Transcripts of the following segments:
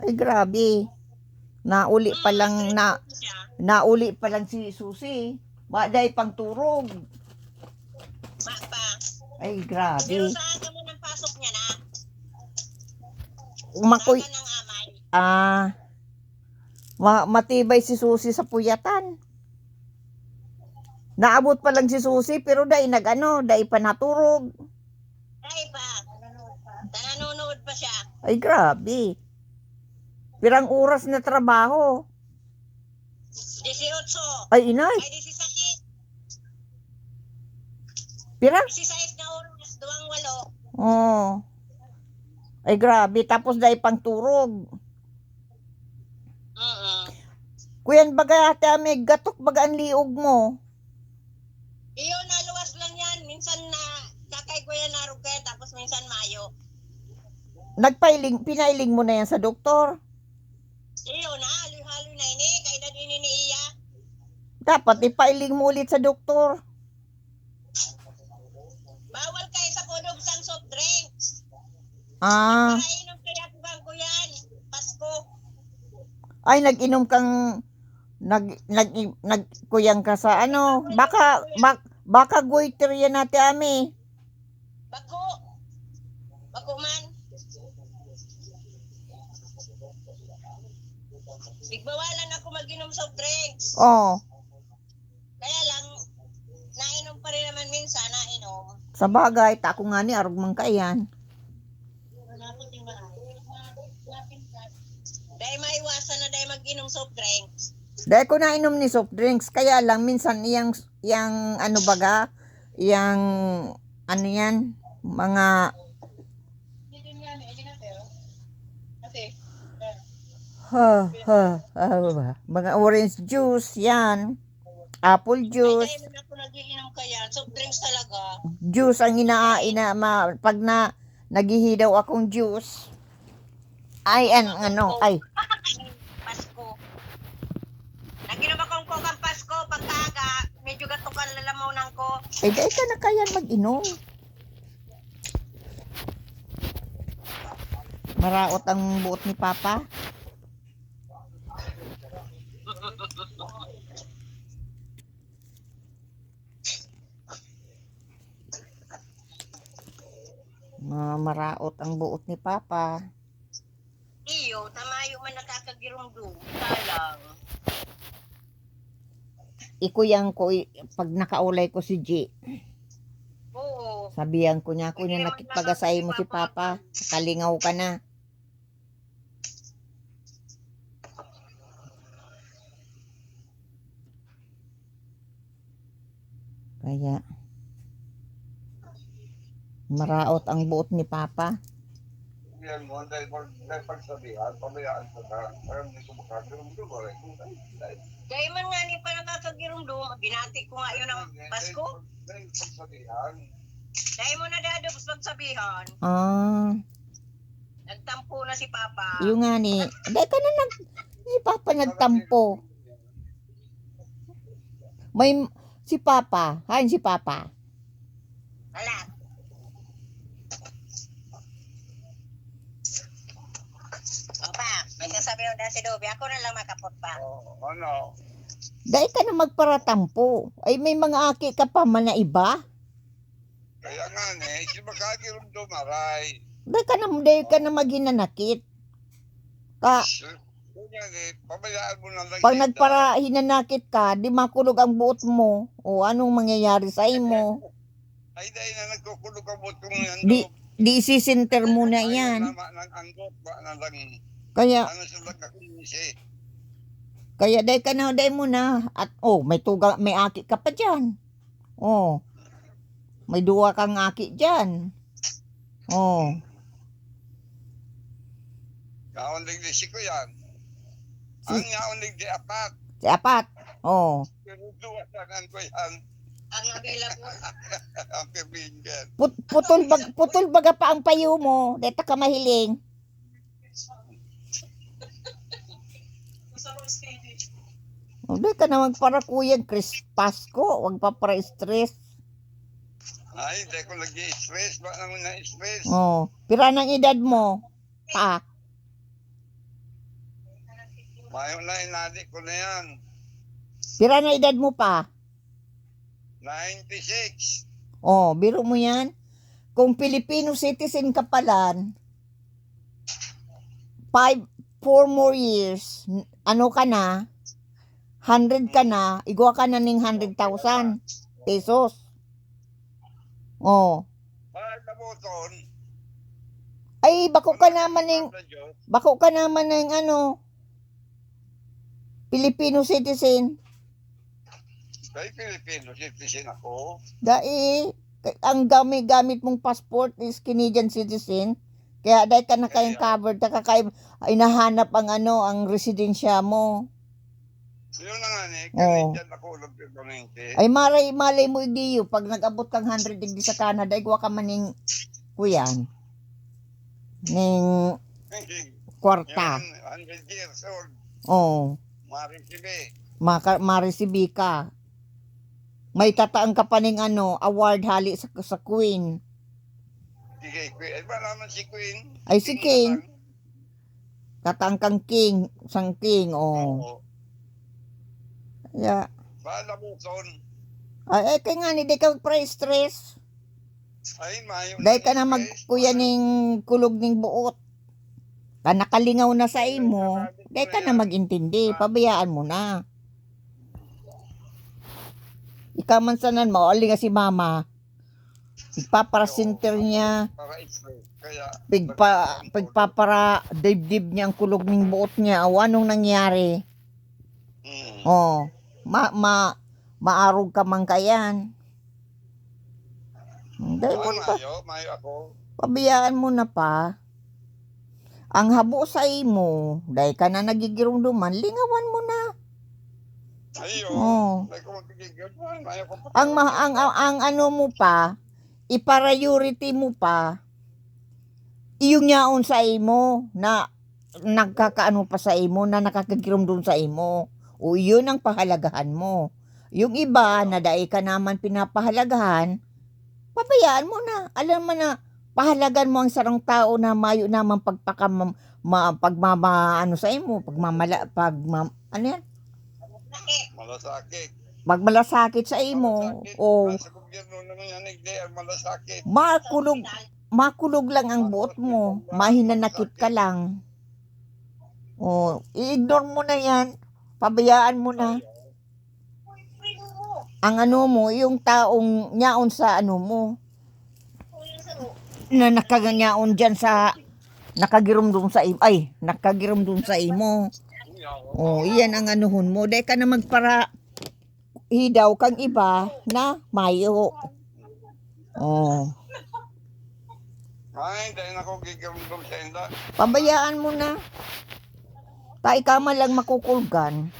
Ay, grabe. Nauli pa lang nauli pa lang si Susi. Baday pang turog. Pa. Ay, Pero grabe. saan ka mo ng pasok niya na? Makoy, Saan ka ng amay? matibay si Susi sa puyatan. Naabot pa lang si Susi pero dai pa naturog. Ay pa. Nanonood pa siya. Ay, grabe. Pirang oras na trabaho. 18. Ay, inay. Ay, 16. Pirang? 16 na oras. 2-8. Oh. Ay, grabe. Tapos dai pang turog. Kuyan baga ate may gatok baga ang liog mo. Iyo, naluwas lang yan. Minsan na kakay ko yan narugay, tapos minsan mayo. Pinailing mo na yan sa doktor. Iyo na, haloy-haloy na ini. Kaya na din ni iya. Dapat ipailing mo ulit sa doktor. Bawal kayo sa pudog sang soft drinks. Ah. Parainom kaya ko yan. Pasko. Ay, nag-inom kang nagkuyang ka sa ano. Baka goiter yan natin ami. Bako man. Bigbawalan ako mag-inom soft drinks. Oh. Kaya lang, nainom pa rin naman minsan, nainom. Sa bagay, tako nga ni arog man kayan. Dahil maiwasan na dahil mag-inom soft drinks. Dahil ko nainom ni soft drinks, kaya lang minsan yang ano baga, yang ano yan, mga mga orange juice yan, apple juice. Ay, dahil ako nag-iinom kaya, soft drinks talaga. Juice ang pag naghihidaw akong juice. Ay, Pasko. Nag-inom akong kokang Pasko, pagkaga, medyo gatukan lalamunan ko. Eh, dahil ka na kaya mag-inom. Maraot ang buot ni Papa. Maraot ang buot ni Papa. Iyo, tamayo man nakakagirumdum. Talang. Ikuyang ko, pag nakaulay ko si G. Oo. Sabihan ko niya, nakikpagasay mo si Papa. Kalingaw ka na. Kaya, maraot ang buot ni Papa. Yan mo, dahil pagsabihan, pabayaan sa ka, parang hindi ko makagirumdum. Kaya man nga ni pa nakakagirumdum, binati ko nga yun ng Pasko. Dahil pagsabihan. Dahil mo na dado pagsabihan. Nagtampo na si Papa. Yung nga ni, dahil ka na si Papa nagtampo. Si Papa, hain si Papa. Wala. Papa, may sasabihin na si Dobby, ako na lang makapot pa. Ano? Dahil ka na magparatampo. Ay, may mga aki ka pa man na iba. Kaya nga si makagirumdum, aray. Dahil ka na maghinanakit. Pabayaan mo na lang. Pag hinanakit ka, di makulog ang buot mo. O anong mangyayari sa imo? Ay, dahil na nagkukulog ang buot kong Di isisinter mo na yan. Kaya, dahil mo na. At, may aki ka pa dyan. May duwa kang aki dyan. Kaundig di si ko yan. Ang kaundig di apat. Si apat. Pero duwa tangan ko yan. Ang nabila ko. Ang pibinggan. Putol baga pa ang payo mo. Dito ka mahiling. Dahil ka na magpara kuya Chris Pasko. Huwag pa para stress. Ay, dahil ko nag-i-stress. Bakit naman na-stress? Pira ng edad mo. Pa. Mayo na inadik ko na yan. Pira na edad mo pa? 96. Oh, biro mo yan. Kung Filipino citizen ka palan, 4 more years, ano ka na, 100 ka na, igwa ka na ng 100,000 pesos. Oh. Kabuton. Ay, bako ka naman ng ano, Filipino citizen. Kay Filipino citizen ako. Dai, ang gamit mong passport is Canadian citizen. Kaya dahil ka na kayong covered, ay nahanap ang ano, ang residensya mo. Yun na nga Canadian ako nagpipamenti. Ay malay mo idiyo, pag nag-abot kang 100 degree sa Canada, igwa ka man ng kuyan. Ning kwarta. 100 years old. Oh. Marisibi ka. May tataang ka pa ng ano, award hali sa Queen. Sige, Queen. Ay ba naman si Queen? Ay si King. Tataang kang King, sang King, oh. Yeah. Bala mo son. Ay, kaya nga ni, di ka pre-stress. Ay, mayo. Dahil ka na magkuya ng kulog ng buot. Ka nakalingaw na sa imo. Dahil ka na magintindi. Pabayaan mo na. Ikaw man sanan mo, ali nga si mama. Ipaparasinter niya. Pagpapara dibdib niya ang kulog ng buot niya. O anong nangyari? Oh, maarog ka man kayan. Dahil mo pa. Mayo ako. Pabayaan mo na pa. Ang habo sa imo, dahil ka na nagigirumduman, lingawan mo na. Ayo. Oh. Mayo ko pa. Ang ano mo pa, i-priority mo pa, iyong yaon sa imo na nagkakaano pa sa imo, na nakakagirumdum sa imo. O yun ang pahalagahan mo. Yung iba na dahil ka naman pinapahalagahan, pabayaan mo na. Alam mo na, pahalagan mo ang sarang tao na mayo naman pagmama sa imo, ano yan? Malasakit. Magmalasakit sa imo. O Sa gobyerno naman yan, malasakit. makulog lang ang buot mo. Mahinanakit ka lang. O, i-ignore mo na yan. Pabayaan mo na. Ang ano mo, yung taong nyaon sa ano mo, na nakaganyaon dyan sa nakagirumdum sa imo. Oh, iyan ang anuhon mo. Dahil ka na magpara hidaw kang iba na mayo. Oh. Ay, dahil ako gigirumdum sa inda. Pabayaan mo na. Ta ikaw man lang makukulgan.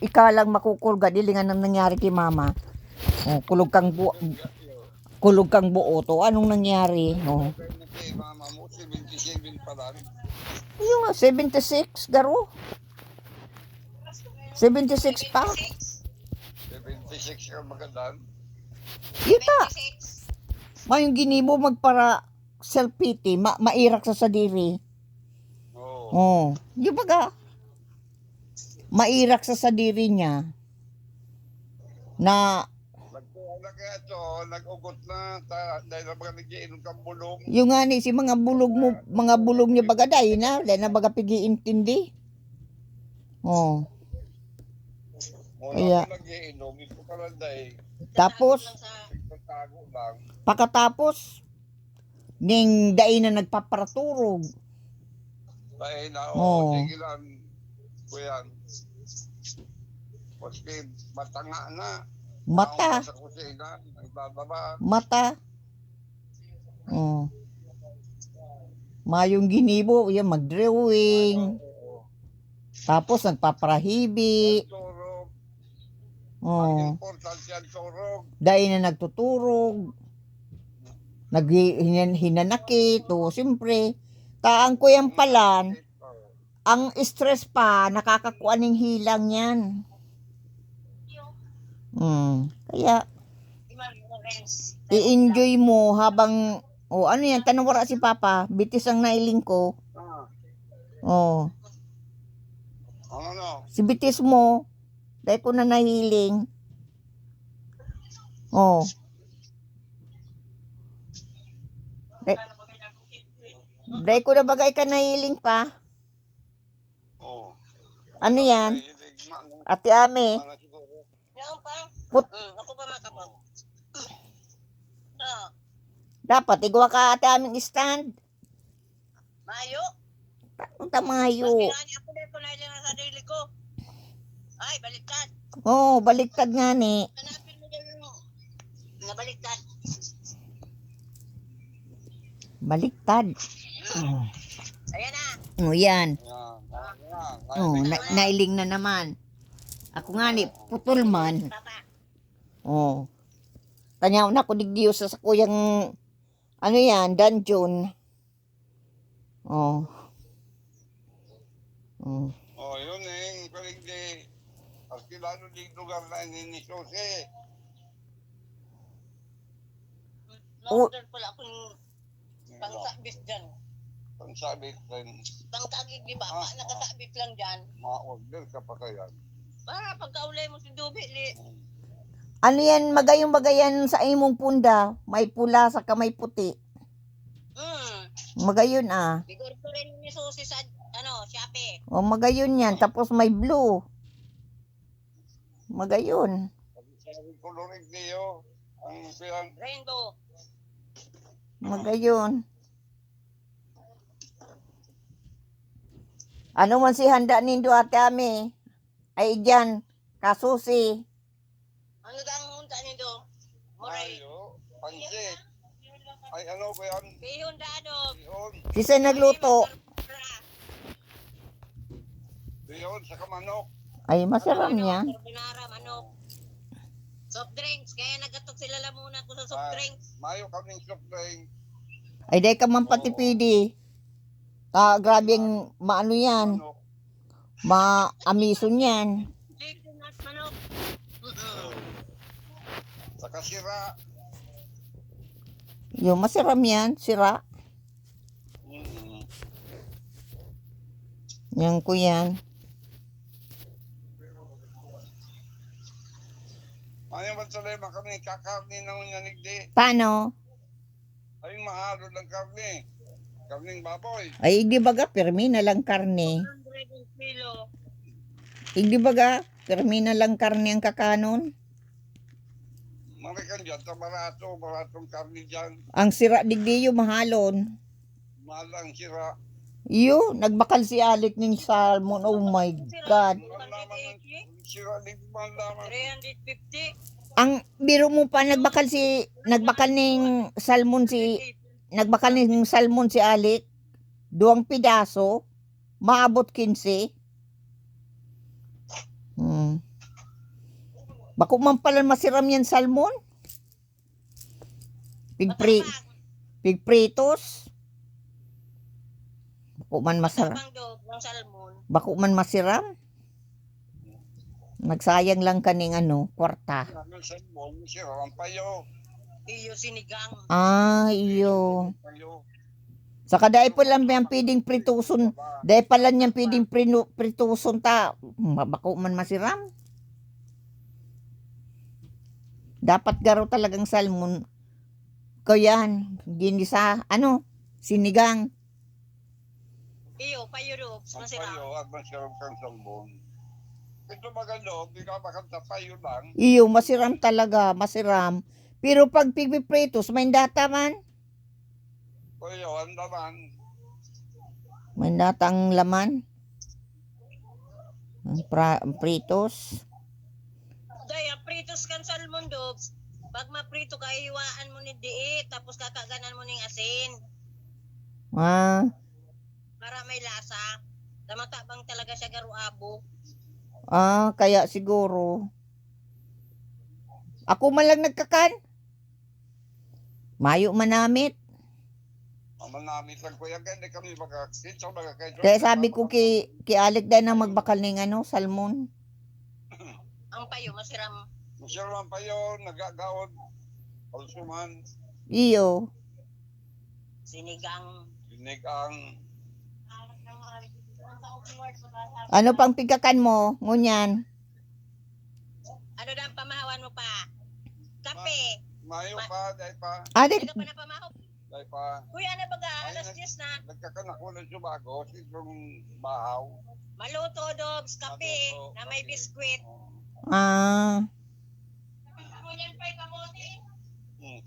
Ikaw lang makukulga, dili nga nang nangyari kay mama. Oh, kulog kang buo to. Anong nangyari? Oh. Mama mo, 77 pa lang. Yung 76, garo. 76 pa. 76 ka magadan. Yuta. Mayong ginimo magpara self-pity, mairak sa sadiri. Oh. Yung baga, mairak sa sadiri niya na nag-ugot na dahil na baga nagiinom kang bulong. yung nga ni si mga bulog niya baga dahil na baga pigi-intindi. Oh. Kaya nagiinom ito ka lang dahil. Tapos pagkatapos ning dahil na nagpaparaturog. Dahil na sige lang kuyan. Kasi matanga na. Mata. Oh. Mayong ginibo, yan mag-drawing. Tapos nagpaparahibi. Oh. Dahil na nagtuturog. Hinanakit. O, siyempre, taang ko yung palan, ang stress pa, nakakakuha ng hilang yan. Kaya, i-enjoy mo habang O ano yan, tanong si Papa, bitis ang nailing ko. Ah, O, ano? si bitis mo, dahil ko na nahiling. O. Dahil ko na bagay ka nahiling pa. Oh. Ano yan? Ate Ame. Yan pa. Put- Ako pa makapag. Ah, Dapat, igawa ka ate aming stand. mayo. Ang tamayo. Mas kinani ako dito na ilan sa sarili ko. Ay, baliktad. Oo, baliktad nga ni. Hanapin mo daw yung nabaliktad. Baliktad. Ayan na. O yan. Yan. O, nailing na naman. Ako nga ni, putol man. Papa. O. Tanyaw na ko digdiyo sa kuyang, ano yan, dungeon. O. O. Oh, yun eh. Kaling di. Ang kilalo di lugar na ni Jose. No-order pala akong pangsabit dyan. Pangsabit rin. Pangsagig, di ba? Nakasabit lang dyan. Ma-order ka pa kaya. Para pagkaulay mo si Dubi, Ano yan, magayong-bagayan sa imong punda. May pula sa kamay puti. Magayon ah. Bigor ko rin ni Susi sa, Shopee. O magayon yan. Tapos may blue. Magayon. Sabi ko lurig niyo. Ang silang Rainbow. Magayon. Ano man si handa nindo ate Ame? Ay dyan. Kasusi. Ano daw ang unta nito? Moray. mayo, pansit. Ay ano ba yan? Bihon dadog. Bihon. Sisa nagluto. Bihon sa kamanok. Ay masarap niya. Carbonara, manok. Soft drinks. Kaya nagatok sila lamunan ko sa soft drinks. Mayo kaming soft drink. Ay day ka man patipidi. Grabing maano yan. Manok. Maamison yan. Chicken at manok. Saka sira. Yung masarap yan. Sira. Mm. Yan ko yan. Ano ba talema kami kakarni ng unyanigdi? Paano? Ay mahalo ng karni. Karning baboy. Ay di baga permi na lang karne. 100 kilo. Hindi baga permi na lang karne ang kakanon. Marikan dyan, baratong karni dyan. Ang sira digdiyo mahalon. Malang sira. Iyo, nagbakal si Alec ng salmon. Oh my God. Malaman ng sira, di malaman. 350. Ang biro mo pa nagbakal ng salmon si Alec. 2 pidaso. Maabot 15. Bako man pala masiram yan salmon. Pigpritos. Bako man masarap. Matapang dog ng salmon. Bako man masiram. Nagsayang lang kaning kwarta. Ang salmon, sira ang payo. Iyo sinigang. Iyo. Payo. Saka dahil po lang yung pwedeng prituson. Dahil pala niyang pwedeng prituson ta. Bako man masiram. Dapat garo talagang salmon. Kayan, ginisa, sinigang. Iyo, payo dog. Ang Masira. payo at masarap kang salmon. Ito maganda, di ka makanta payo lang. Iyo, masiram talaga, masiram. Pero pag pigpipritos, may data man. Payo, ang laman. May datang laman. Ang pritos. Daya, pritos kan salmon dog. Pag maprito ka, iwaan mo ni diit. Tapos kakaganan mo ng asin. Para may lasa. Tamatabang talaga siya garuabo. Kaya siguro. Ako man lang nagkakan. Mayo manamit. Manamit lang ko yan, kaya kami magkaksit. Kaya sabi ko ki Alec dahil na magbakal ng salmon. Ang payo, masiram. Masarap ang payo, nagagaon. Kalsuman. Iyo. Sinigang. Ano pang pigakan mo? Ngunyan. Ano na ang pamahawan mo pa? Kape. Mayo pa, dahil pa. Ade, Hindi ka pa napamahaw. Dahil pa. Kuya, ano baga? Alas 10 na. Nagkakanak ko ng subago, sigurong bahaw. Maluto, Dobs. Kape. Na may biskwit. ah, Ngunyan pa'y kamote.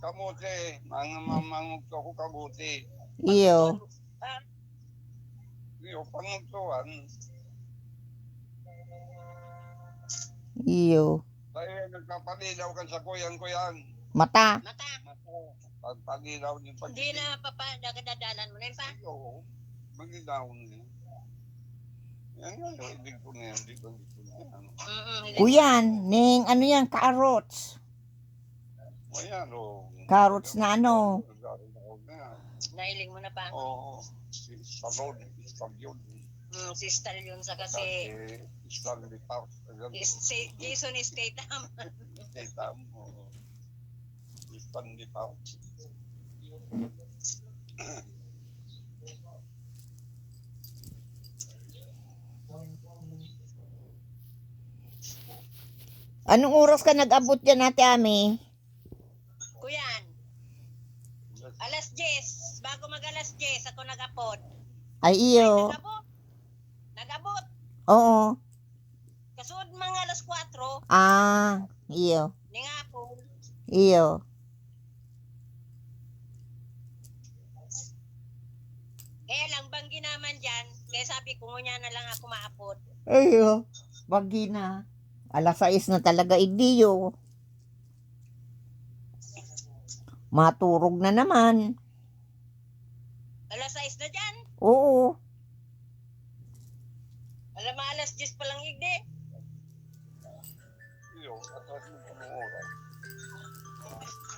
Kamote, mangugto ko kamote. iyo. Iyo, pangutuan. Iyo. Dahil nagpapalilaw ka sa kuyan-kuyan. Mata. Mata. Pagpalilaw din pag... Hindi na dadalan mo na yun pa. Oo, magilaw niya. Yan nga, hindi ko na yan, hindi ko na yan. Kuyan, ning ano yan, carrots. Ayan, o. Carrots na ano. Nahiling mo na pa. Oo, si Salon, Stallion. Si Stallion sa kasi. Stanley Park. Si Jason Statham. Statham, oo. Stanley Park. Anong oras ka nag-abot dyan, Ate Ami? Kuyan. Alas 10. Bago mag alas 10, ako nag-apod. Ay, iyo. Nag-abot. Nag-abot. Oo. Kasud mga alas 4. Ah, iyo. Ningapon. Iyo. Kaya lang, banggi naman dyan. Kaya sabi ko, ngunya na lang ako maapod. Iyo. Bagi na. Alas 6 na talaga, idiyo. Maturog na naman. Alas 6 na dyan. Oo. Alam mo, alas 10 pa lang igde. Iyo, atas mo pa ng oras.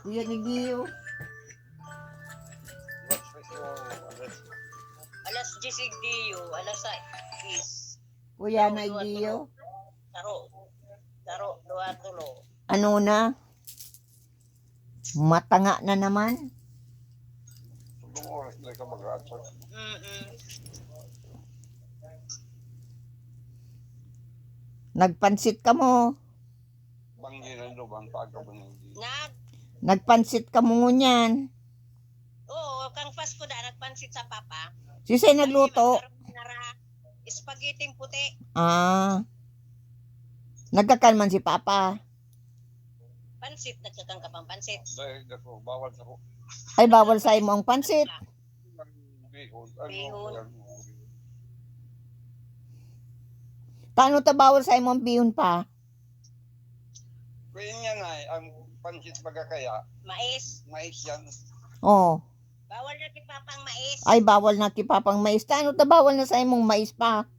Kuya ni Dio. Alas 10 igdiyo. Alas 6. Kuya na Dio. Taro, tulo. Ano na? Matanga na naman. Tulong oras na ka mag-atas. Nagpansit ka mo. Banginan do bang pagkabangan di. Nagpansit ka mo ngunyan. Oo, kang Pasko da, nagpansit sa papa. Sisay nagluto. Spaghetti puti. Ah. Nagkakalman si Papa. Pansit, nagkakang ka pang pansit. Dahil ako, bawal sa ko. Ay, bawal sa imo ang pansit. Bihon. Bihon. Paano ta bawal sa imo ang bihon pa? Kaya niya na ang pansit baga kaya, Mais. mais yan. Oh. Bawal na kay papang mais. Ay, bawal na kipapang mais. Paano ta bawal na sa imong mais pa?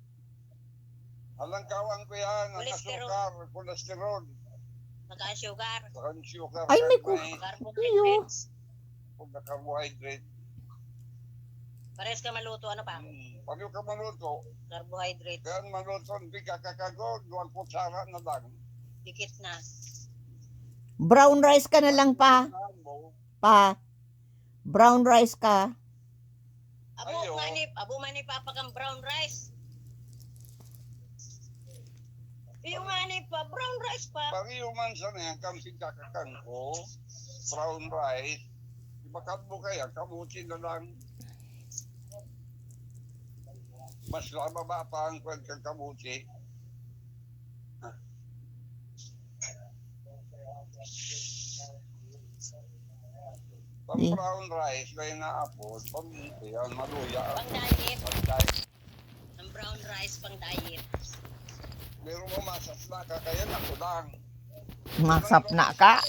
Alang kawang ko yan, ang Kolesterol. asukar, kolesterol, Naka-sugar. saka sugar, Ay, may Carbohydrates. kung na carbohydrate. Pares ka maluto, ano pa? Pag ka maluto, Carbohydrates. kaya maluto, hindi ka kakagod, 2 kutsara na lang. Dikit na. Brown rice ka na lang pa. Pa. Brown rice ka. Ayo. Abo man ni papa kang brown rice. Yung nga ni pa, brown rice pa. Pariyo man sa na yan, kamsing kakakan ko, brown rice, ibakat mo kaya, kamuti na lang. Mas mababa pa ang kwan kang kamuti. Pang brown rice, kaya naapod, pamuti yan, maluya. Pang diet. Pang diet. Ang brown rice pang diet. Meron mo masas na ka, kaya naku lang. Masap na ka.